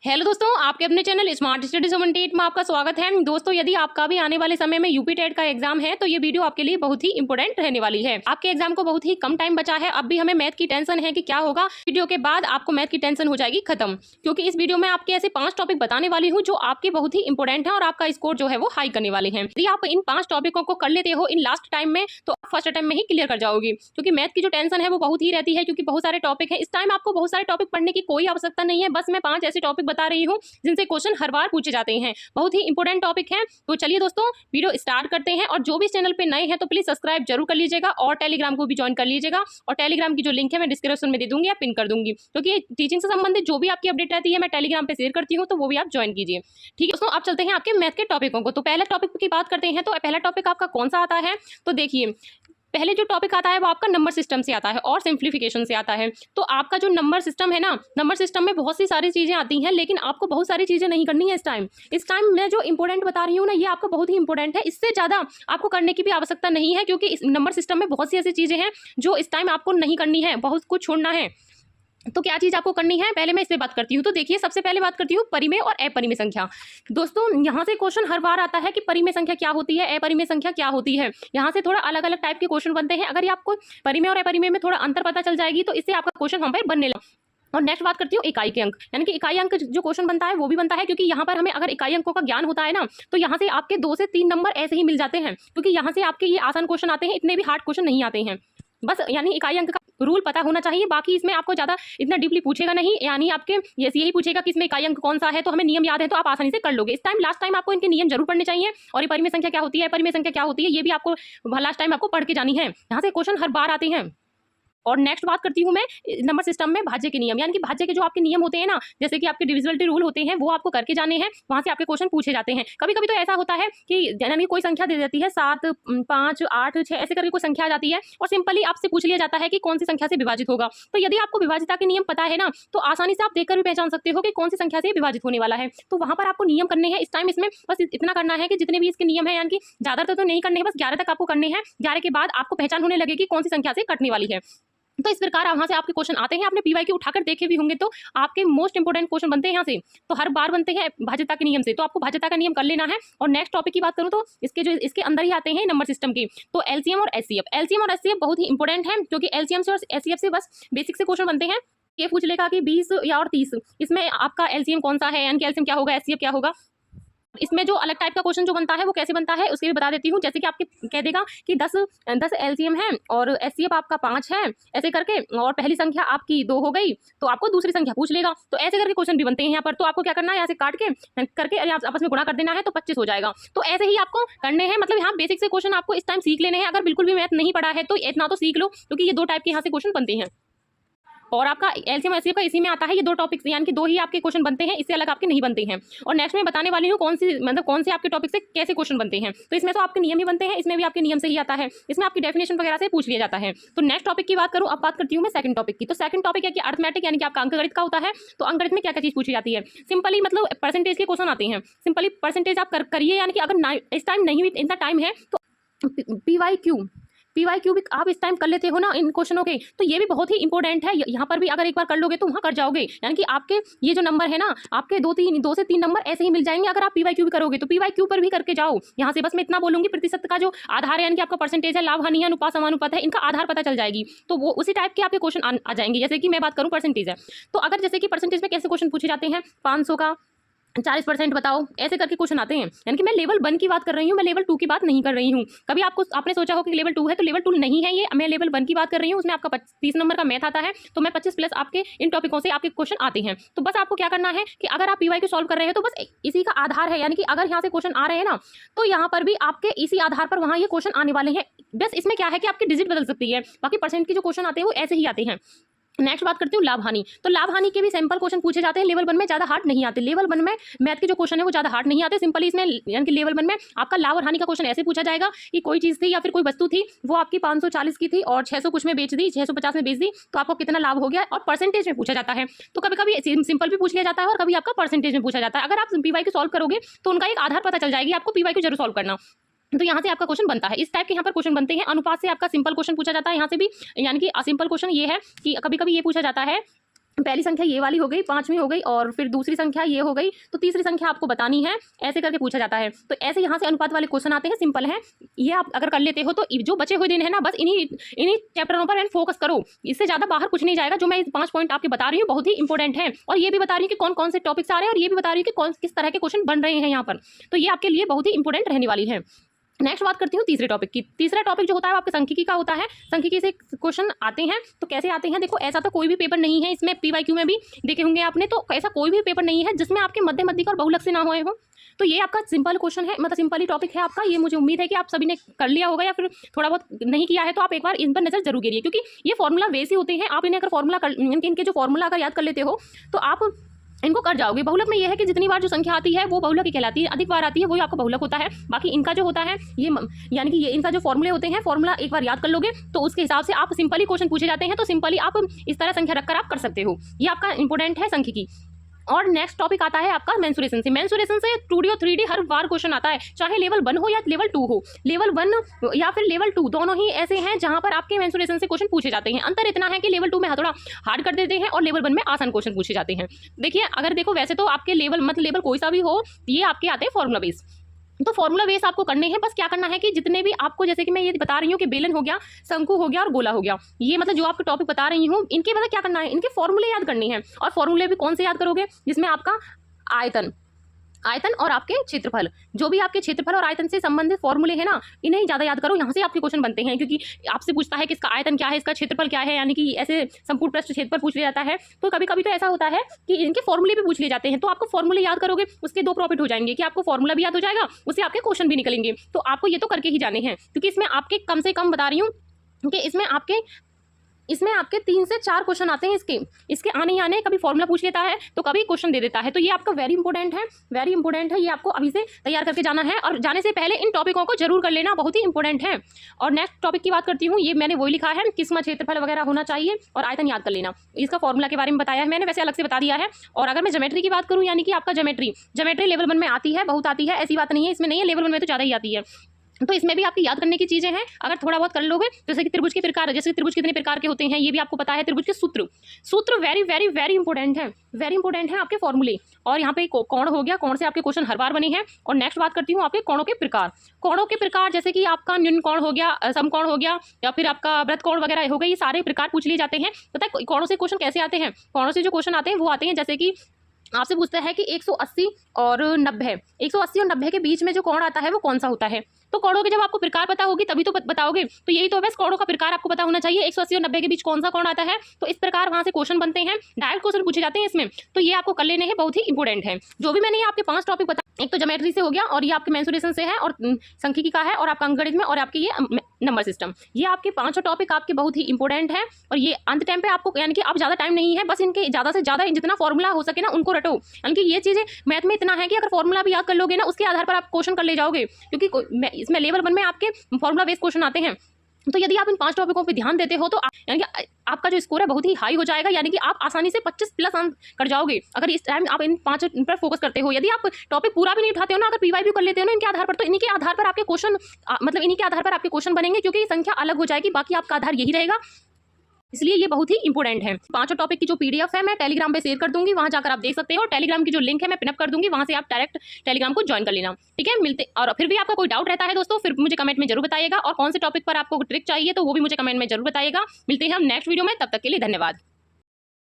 Hello दोस्तों, आपके अपने चैनल स्मार्ट स्टडी 78 में आपका स्वागत है। दोस्तों, यदि आपका भी आने वाले समय में यूपी टेट का एग्जाम है तो ये वीडियो आपके लिए बहुत ही इंपॉर्टेंट रहने वाली है। आपके एग्जाम को बहुत ही कम टाइम बचा है। अब भी हमें मैथ की टेंशन है कि क्या होगा। वीडियो के बाद आपको मैथ की टेंशन हो जाएगी खत्म, क्योंकि इस वीडियो में आपके ऐसे 5 टॉपिक बताने वाली हूँ जो आपके बहुत ही इंपॉर्टेंट है और आपका स्कोर जो है वो हाई करने वाले हैं। यदि आप इन 5 टॉपिकों को कर लेते हो इन लास्ट टाइम में तो आप फर्स्ट अटेम्प्ट में ही क्लियर कर जाओगे, क्योंकि मैथ की जो टेंशन है वो बहुत ही रहती है, क्योंकि बहुत सारे टॉपिक है। इस टाइम आपको बहुत सारे टॉपिक पढ़ने की कोई आवश्यकता नहीं है। बस मैं 5 ऐसे टॉपिक बता रही हूँ जिनसे क्वेश्चन हर बार पूछे जाते हैं। बहुत ही इंपॉर्टेंट टॉपिक है। तो चलिए दोस्तों, वीडियो स्टार्ट करते हैं। और जो भी चैनल पे नए हैं तो प्लीज सब्सक्राइब जरूर कर लीजिएगा और टेलीग्राम को भी ज्वाइन कर लीजिएगा। और टेलीग्राम की जो लिंक है मैं डिस्क्रिप्शन में दे दूंगी या पिन कर दूंगी, क्योंकि टीचिंग से संबंधित जो भी आपकी अपडेट रहती है मैं टेलीग्राम पे शेयर करती हूँ, तो वो भी आप ज्वाइन कीजिए। ठीक है दोस्तों, अब चलते हैं आपके मैथ के टॉपिकों को। तो पहले टॉपिक की बात करते हैं। तो पहला टॉपिक आपका कौन सा आता है? तो देखिए, पहले जो टॉपिक आता है वो आपका नंबर सिस्टम से आता है और सिंप्लीफिकेशन से आता है। तो आपका जो नंबर सिस्टम है ना, नंबर सिस्टम में बहुत सी सारी चीजें आती हैं, लेकिन आपको बहुत सारी चीजें नहीं करनी है इस टाइम मैं जो इंपॉर्टेंट बता रही हूँ ना, ये आपको बहुत ही इंपॉर्टेंट है। इससे ज्यादा आपको करने की भी आवश्यकता नहीं है, क्योंकि इस नंबर सिस्टम में बहुत सी ऐसी चीजें हैं जो इस टाइम आपको नहीं करनी है, बहुत कुछ छोड़ना है। तो क्या चीज आपको करनी है, पहले मैं इस पे बात करती हूँ। तो देखिए, सबसे पहले बात करती हूँ परिमेय और अपरिमेय संख्या। दोस्तों, यहाँ से क्वेश्चन हर बार आता है कि परिमेय संख्या क्या होती है, अपरिमेय संख्या क्या होती है। यहाँ से थोड़ा अलग अलग टाइप के क्वेश्चन बनते हैं। अगर ये आपको परिमेय और अपरिमेय में थोड़ा अंतर पता चल जाएगी तो इससे आपका क्वेश्चन हम पर बनने लगा। और नेक्स्ट बात करती हूँ इकाई के अंक, यानी कि इकाई अंक जो क्वेश्चन बनता है वो भी बनता है, क्योंकि यहाँ पर हमें अगर इकाई अंकों का ज्ञान होता है ना तो यहाँ से आपके 2 से 3 नंबर ऐसे ही मिल जाते हैं, क्योंकि यहाँ से आपके ये आसान क्वेश्चन आते हैं, इतने भी हार्ड क्वेश्चन नहीं आते हैं। बस यानी इकाई अंक का रूल पता होना चाहिए, बाकी इसमें आपको ज्यादा इतना डीपली पूछेगा नहीं। यानी आपके यही पूछेगा कि इसमें इकाई अंक कौन सा है, तो हमें नियम याद है तो आप आसानी से कर लोगे। इस टाइम लास्ट टाइम आपको इनके नियम जरूर पढ़ने चाहिए। और ये परिमेय संख्या क्या होती है, परिमेय संख्या क्या होती है, ये भी आपको लास्ट टाइम आपको पढ़ के जानी है। यहाँ से क्वेश्चन हर बार आते हैं। और नेक्स्ट बात करती हूँ मैं नंबर सिस्टम में भाज्य के नियम, यानी कि भाज्य के जो आपके नियम होते हैं ना, जैसे कि आपके डिविजिबिलिटी रूल होते हैं, वो आपको करके जाने हैं। वहां से आपके क्वेश्चन पूछे जाते हैं। कभी कभी तो ऐसा होता है कि यानी कोई संख्या दे देती है 7, 5, 8, 6 ऐसे करके कोई संख्या आ जाती है और सिंपली आपसे पूछ लिया जाता है कि कौन सी संख्या से विभाजित होगा। तो यदि आपको विभाजिता के नियम पता है ना, तो आसानी से आप देखकर भी पहचान सकते हो कि कौन सी संख्या से विभाजित होने वाला है। तो वहां पर आपको नियम करने हैं। इस टाइम इसमें बस इतना करना है कि जितने भी इसके नियम है, यानी कि ज्यादातर तो नहीं करने हैं, बस 11 तक आपको करने हैं। 11 के बाद आपको पहचान होने लगेगी कौन सी संख्या से कटने वाली है। तो इस प्रकार वहां से आपके क्वेश्चन आते हैं। आपने पीवाईक्यू उठाकर देखे भी होंगे, तो आपके मोस्ट इंपोर्टेंट क्वेश्चन बनते हैं यहाँ से, तो हर बार बनते हैं भाज्यता के नियम से। तो आपको भाज्यता का नियम कर लेना है। और नेक्स्ट टॉपिक की बात करूँ तो इसके अंदर ही आते हैं नंबर सिस्टम के, तो एलसीएम और एचसीएफ। एलसीएम और एचसीएफ बहुत ही इंपॉर्टेंट है, क्योंकि एलसीएम से और एचसीएफ से बस बेसिक से क्वेश्चन बनते हैं। ये पूछ लेगा कि 20 या और 30, इसमें आपका एलसीएम कौन सा है, यानी कि एलसीएम क्या होगा, एचसीएफ क्या होगा। इसमें जो अलग टाइप का क्वेश्चन जो बनता है वो कैसे बनता है उसके भी बता देती हूँ। जैसे कि आपके कह देगा कि 10 एलसीएम है और एचसीएफ आपका 5 है, ऐसे करके, और पहली संख्या आपकी 2 हो गई तो आपको दूसरी संख्या पूछ लेगा। तो ऐसे करके क्वेश्चन भी बनते हैं यहाँ पर। तो आपको क्या करना है, यहाँ से काट के करके आपस में गुणा कर देना है तो 25 हो जाएगा। तो ऐसे ही आपको करने हैं। मतलब यहाँ बेसिक से क्वेश्चन आपको इस टाइम सीख लेने हैं। अगर बिल्कुल भी मैथ नहीं पढ़ा है तो इतना तो सीख लो, क्योंकि ये 2 टाइप के यहाँ से क्वेश्चन बनते हैं। और आपका एलसीएम एचसीएफ का इसी में आता है। ये 2 टॉपिक्स, यानी कि 2 ही आपके क्वेश्चन बनते हैं, इससे अलग आपके नहीं बनते हैं। और नेक्स्ट में बताने वाली हूँ कौन से आपके टॉपिक से कैसे क्वेश्चन बनते हैं। तो इसमें तो आपके नियम ही बनते हैं, इसमें भी आपके नियम से ही आता है। इसमें आपकी डेफिनेशन वगैरह से पूछ लिया जाता है। तो नेक्स्ट टॉपिक की बात करूँ, अब बात करती हूँ मैं सेकंड टॉपिक की। तो सेकंड टॉपिक है कि अर्थमेटिक, यानी कि आपका अंकगणित का होता है। तो अंकगणित में क्या क्या चीज पूछी जाती है, सिंपली मतलब परसेंटेज के क्वेश्चन आते हैं। सिंपली परसेंटेज आप करिए, यानी कि अगर इस टाइम नहीं भी इतना टाइम है तो पीवाईक्यू भी आप इस टाइम कर लेते हो ना इन क्वेश्चनों के, तो ये भी बहुत ही इंपॉर्टेंट है। यहाँ पर भी अगर एक बार कर लोगे तो वहाँ कर जाओगे, यानी कि आपके ये जो नंबर है ना, आपके 2 से 3 नंबर ऐसे ही मिल जाएंगे अगर आप पीवाईक्यू भी करोगे। तो पीवाईक्यू पर भी करके जाओ। यहाँ से बस मैं इतना बोलूंगी, प्रतिशत का जो आधार है, यानी कि आपका परसेंटेज है, लाभ हानि है, अनुपात समानुपात है, इनका आधार पता चल जाएगी। तो वो उसी टाइप के आपके क्वेश्चन आ जाएंगे। जैसे कि मैं बात करूँ परसेंटेज है, तो अगर जैसे कि परसेंटेज में कैसे क्वेश्चन पूछे जाते हैं, 500 का 40% बताओ, ऐसे करके क्वेश्चन आते हैं। यानी कि मैं लेवल 1 की बात कर रही हूँ, मैं लेवल 2 की बात नहीं कर रही हूँ। कभी आपने सोचा हो कि लेवल 2 है, तो लेवल 2 नहीं है ये, मैं लेवल 1 की बात कर रही हूँ। उसमें आपका 30 नंबर का मैथ आता है, तो मैं 25 प्लस आपके इन टॉपिकों से आपके क्वेश्चन आते हैं। तो बस आपको क्या करना है कि अगर आप पीवाई को सॉल्व कर रहे हैं तो बस इसी का आधार है, यानी कि अगर यहाँ से क्वेश्चन आ रहे हैं ना, तो यहाँ पर भी आपके इसी आधार पर वहाँ ये क्वेश्चन आने वाले हैं। बस इसमें क्या है कि आपकी डिजिट बदल सकती है, बाकी परसेंट के जो क्वेश्चन आते हैं वो ऐसे ही आते हैं। नेक्स्ट बात करती हूँ लाभ हानि। तो लाभ हानि के भी सैंपल क्वेश्चन पूछे जाते हैं। लेवल 1 में ज्यादा हार्ड नहीं आते। लेवल 1 में मैथ के जो क्वेश्चन है वो ज्यादा हार्ड नहीं आते। सिंपली इसमें यानी कि लेवल 1 में आपका लाभ और हानि का क्वेश्चन ऐसे पूछा जाएगा कि कोई चीज थी या फिर कोई वस्तु थी, वो आपकी 540 की थी और 600 कुछ में बेच दी, 650 में बेच दी, तो आपको कितना लाभ हो गया, और परसेंटेज में पूछा जाता है। तो कभी कभी सिंपल भी पूछ लिया जाता है और कभी आपका परसेंटेज में पूछा जाता है। अगर आप पीवाई को सॉल्व करोगे तो उनका एक आधार पता चल जाएगी, आपको पीवाई को जरूर सॉल्व करना। तो यहाँ से आपका क्वेश्चन बनता है। इस टाइप के यहाँ पर क्वेश्चन बनते हैं। अनुपात से आपका सिंपल क्वेश्चन पूछा जाता है यहाँ से भी, यानी कि सिंपल क्वेश्चन ये है कि कभी कभी ये पूछा जाता है पहली संख्या ये वाली हो गई, पांचवी हो गई, और फिर दूसरी संख्या ये हो गई, तो तीसरी संख्या आपको बतानी है। ऐसे करके पूछा जाता है। तो ऐसे यहाँ से अनुपात वाले क्वेश्चन आते हैं, सिंपल है। ये आप अगर कर लेते हो तो जो बचे हुए दिन है ना, बस इन्हीं चैप्टरों पर फोकस करो। इससे ज्यादा बाहर कुछ नहीं जाएगा। जो मैं 5 पॉइंट आपके बता रही हूँ बहुत ही इंपॉर्टेंट है, और ये भी बता रही हूँ कि कौन कौन से टॉपिक्स आ रहे हैं, और ये भी बता रही हूँ कि किस तरह के क्वेश्चन बन रहे हैं यहाँ पर। तो ये आपके लिए बहुत ही इंपॉर्टेंट रहने वाली है। नेक्स्ट बात करती हूँ तीसरे टॉपिक की। तीसरा टॉपिक जो होता है आपके सांख्यिकी का होता है। सांख्यिकी से क्वेश्चन आते हैं, तो कैसे आते हैं देखो, ऐसा तो कोई भी पेपर नहीं है, इसमें PYQ में भी देखे होंगे आपने, तो ऐसा कोई भी पेपर नहीं है जिसमें आपके मध्य मध्यिका और बहुलक से ना हुए हो। तो ये आपका सिंपल क्वेश्चन है, मतलब सिंपल ही टॉपिक है आपका। ये मुझे उम्मीद है कि आप सभी ने कर लिया होगा, या फिर थोड़ा बहुत नहीं किया है तो आप एक बार इन पर नजर जरूर गिरिए, क्योंकि ये फॉर्मूला वैसे होते हैं। आप इन्हें अगर फॉर्मूला इनके जो फॉर्मूला अगर याद कर लेते हो तो आप इनको कर जाओगे। बहुलक में यह है कि जितनी बार जो संख्या आती है वो बहुलक ही कहलाती है, अधिक बार आती है वही आपका बहुलक होता है। बाकी इनका जो होता है ये यानी कि ये इनका जो फॉर्मूले होते हैं, फॉर्मूला एक बार याद कर लोगे तो उसके हिसाब से आप सिंपली क्वेश्चन पूछे जाते हैं, तो सिंपली आप इस तरह संख्या रखकर आप कर सकते हो। ये आपका इंपॉर्टेंट है सांख्यिकी। और नेक्स्ट टॉपिक आता है आपका मेंसुरेशन से। मेंसुरेशन से 2D और 3D हर बार क्वेश्चन आता है, चाहे लेवल 1 हो या लेवल 2 हो। लेवल 1 या फिर लेवल 2 दोनों ही ऐसे हैं जहां पर आपके मेंसुरेशन से क्वेश्चन पूछे जाते हैं। अंतर इतना है कि लेवल 2 में थोड़ा हार्ड कर देते हैं और लेवल 1 में आसान क्वेश्चन पूछे जाते हैं। देखिए, अगर देखो वैसे तो आपके लेवल मतलब लेवल कोई सा भी हो, ये आपके आते हैं फॉर्मूला बेस। तो फॉर्मूला बेस आपको करने हैं। बस क्या करना है कि जितने भी आपको, जैसे कि मैं ये बता रही हूँ कि बेलन हो गया, शंकु हो गया और गोला हो गया, ये मतलब जो आपको टॉपिक बता रही हूँ, इनके मतलब क्या करना है, इनके फॉर्मूले याद करने हैं। और फॉर्मूले भी कौन से याद करोगे, जिसमें आपका आयतन और आपके क्षेत्रफल, जो भी आपके क्षेत्रफल और आयतन से संबंधित फॉर्मूले हैं ना, इन्हें ज़्यादा याद करो। यहाँ से आपके क्वेश्चन बनते हैं, क्योंकि आपसे पूछता है कि इसका आयतन क्या है, इसका क्षेत्रफल क्या है, यानी कि ऐसे संपूर्ण पृष्ठ क्षेत्रफल पूछ लिया जाता है। तो कभी कभी तो ऐसा होता है कि इनके फॉर्मूले भी पूछ लिए जाते हैं। तो आपको फॉर्मूले याद करोगे, उसके 2 प्रॉफिट हो जाएंगे कि आपको फॉर्मूला भी याद हो जाएगा, उससे आपके क्वेश्चन भी निकलेंगे। तो आपको ये तो करके ही जाने हैं, क्योंकि इसमें आपके कम से कम बता रही हूँ कि इसमें आपके 3 से 4 क्वेश्चन आते हैं। इसके आने ही आने, कभी फॉर्मूला पूछ लेता है तो कभी क्वेश्चन दे देता है। तो ये आपका वेरी इंपॉर्टेंट है। ये आपको अभी से तैयार करके जाना है, और जाने से पहले इन टॉपिकों को जरूर कर लेना, बहुत ही इंपॉर्टेंट है। और नेक्स्ट टॉपिक की बात करती हूँ, ये मैंने वही लिखा है, किस्म, क्षेत्रफल वगैरह होना चाहिए और आयतन याद कर लेना। इसका फॉर्मूला के बारे में बताया है मैंने, वैसे अलग से बता दिया है। और अगर मैं ज्योमेट्री की बात करूँ, यानी कि आपका ज्योमेट्री लेवल 1 में आती है, बहुत आती है, ऐसी बात नहीं है, इसमें नहीं है, लेवल 1 में तो ज़्यादा ही आती है। तो इसमें भी आपकी याद करने की चीजें हैं, अगर थोड़ा बहुत कर लोगे। जैसे कि त्रिभुज के प्रकार, जैसे त्रिभुज कितने प्रकार के होते हैं ये भी आपको पता है। त्रिभुज के सूत्र वेरी वेरी वेरी इंपॉर्टेंट है आपके फॉर्मूले। और यहाँ पे कोण हो गया, कोण से आपके क्वेश्चन हर बार बने हैं। और नेक्स्ट बात करती हूँ आपके कोणों के प्रकार, जैसे कि आपका न्यून कोण हो गया, समकोण हो गया, या फिर आपका वृत्त कोण वगैरह हो गया, ये सारे प्रकार पूछ लिए जाते हैं। पता है कोणों से क्वेश्चन कैसे आते हैं? कोणों से जो क्वेश्चन आते हैं वो आते हैं, जैसे कि आपसे पूछता है कि 180 और 90, 180 और 90 के बीच में जो कोण आता है वो कौन सा होता है। तो कोणों के जब आपको प्रकार पता होगी तभी तो बताओगे। तो यही तो बस, कोणों का प्रकार आपको पता होना चाहिए, 180 और 90 के बीच कौन सा कोण आता है। तो इस प्रकार वहां से क्वेश्चन बनते हैं, डायरेक्ट क्वेश्चन पूछे जाते हैं इसमें। तो ये आपको कर लेने हैं, बहुत ही इंपॉर्टेंट है। जो भी मैंने ये आपके 5 टॉपिक बताए, एक तो ज्योमेट्री से हो गया, और ये आपके मेंसुरेशन से है, और सांख्यिकी का है, और आपका अंकगणित में, और आपके ये नंबर सिस्टम। ये आपके 5 टॉपिक आपके बहुत ही इंपॉर्टेंट है। और ये अंत टाइम पे आपको, यानी कि आप ज़्यादा टाइम नहीं है, बस इनके ज़्यादा से ज़्यादा जितना फॉर्मूला हो सके ना उनको रटो। यानी कि ये चीज़ें मैथ में इतना है कि अगर फॉर्मूला भी याद कर लोगे ना, उसके आधार पर आप क्वेश्चन कर ले जाओगे, क्योंकि इसमें लेवल 1 में आपके फॉर्मूला बेस्ड क्वेश्चन आते हैं। तो यदि आप इन 5 टॉपिकों पे ध्यान देते हो तो यानी कि आपका जो स्कोर है बहुत ही हाई हो जाएगा, यानी कि आप आसानी से 25+ अंक कर जाओगे अगर इस टाइम आप इन 5 पर फोकस करते हो। यदि आप टॉपिक पूरा भी नहीं उठाते हो ना, अगर PYQ कर लेते हो ना इनके आधार पर, तो इन्हीं के आधार पर आपके क्वेश्चन, मतलब इन्हीं के आधार पर आपके क्वेश्चन बनेंगे, क्योंकि संख्या अलग हो जाएगी, बाकी आपका आधार यही रहेगा। इसलिए ये बहुत ही इंपॉर्टेंट है। 5 टॉपिक की जो PDF है मैं टेलीग्राम पे शेयर कर दूंगी, वहां जाकर आप देख सकते हो। टेलीग्राम की जो लिंक है मैं पिनअप कर दूंगी, वहां से आप डायरेक्ट टेलीग्राम को ज्वाइन कर लेना, ठीक है। मिलते, और फिर भी आपका कोई डाउट रहता है दोस्तों, फिर मुझे कमेंट में जरूर बताइएगा, और कौन से टॉपिक पर आपको ट्रिक चाहिए तो वो भी मुझे कमेंट में जरूर बताइएगा। मिलते हैं हम नेक्स्ट वीडियो में, तब तक के लिए धन्यवाद।